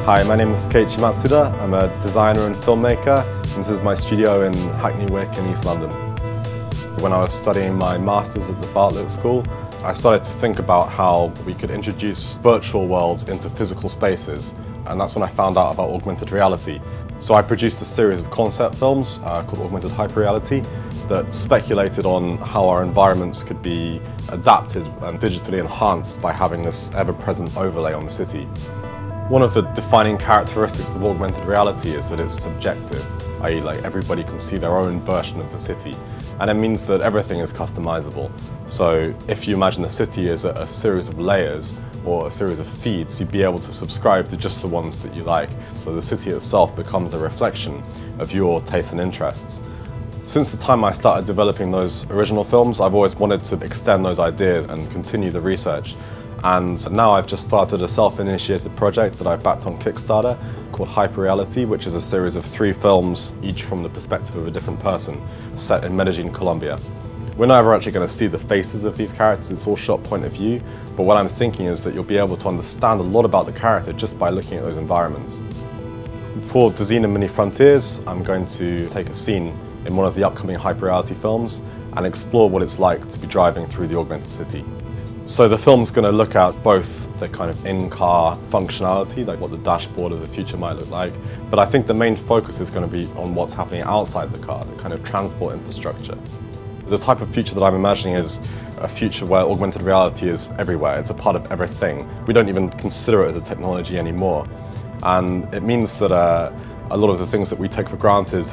Hi, my name is Keiichi Matsuda. I'm a designer and filmmaker, and this is my studio in Hackney Wick in East London. When I was studying my Masters at the Bartlett School, I started to think about how we could introduce virtual worlds into physical spaces, and that's when I found out about augmented reality. So I produced a series of concept films called Augmented Hyperreality that speculated on how our environments could be adapted and digitally enhanced by having this ever-present overlay on the city. One of the defining characteristics of augmented reality is that it's subjective, i.e. like everybody can see their own version of the city. And it means that everything is customizable. So if you imagine a city as a series of layers or a series of feeds, you'd be able to subscribe to just the ones that you like. So the city itself becomes a reflection of your tastes and interests. Since the time I started developing those original films, I've always wanted to extend those ideas and continue the research. And now I've just started a self-initiated project that I've backed on Kickstarter called Hyperreality, which is a series of 3 films, each from the perspective of a different person, set in Medellin, Colombia. We're never actually going to see the faces of these characters, it's all shot point of view, but what I'm thinking is that you'll be able to understand a lot about the character just by looking at those environments. For Dzina Mini Frontiers, I'm going to take a scene in one of the upcoming Hyperreality films and explore what it's like to be driving through the augmented city. So the film's going to look at both the kind of in-car functionality, like what the dashboard of the future might look like, but I think the main focus is going to be on what's happening outside the car, the kind of transport infrastructure. The type of future that I'm imagining is a future where augmented reality is everywhere, it's a part of everything. We don't even consider it as a technology anymore. And it means that a lot of the things that we take for granted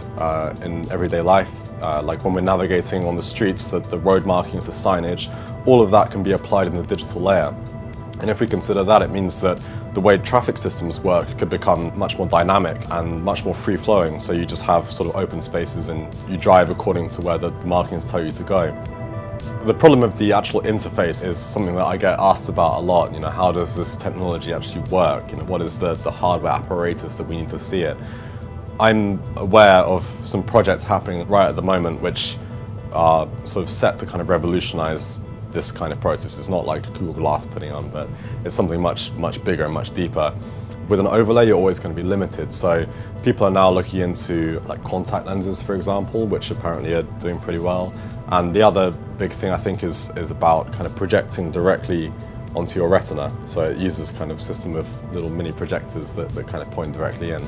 in everyday life, like when we're navigating on the streets, the road markings, the signage, all of that can be applied in the digital layer. And if we consider that, it means that the way traffic systems work could become much more dynamic and much more free-flowing. So you just have sort of open spaces and you drive according to where the markings tell you to go. The problem of the actual interface is something that I get asked about a lot. You know, how does this technology actually work? You know, what is the hardware apparatus that we need to see it? I'm aware of some projects happening right at the moment which are sort of set to kind of revolutionize this kind of process. It's not like Google Glass putting on, but it's something much bigger and much deeper. With an overlay, you're always going to be limited. So people are now looking into like contact lenses, for example, which apparently are doing pretty well. And the other big thing I think is about kind of projecting directly onto your retina. So it uses kind of system of little mini projectors that kind of point directly in.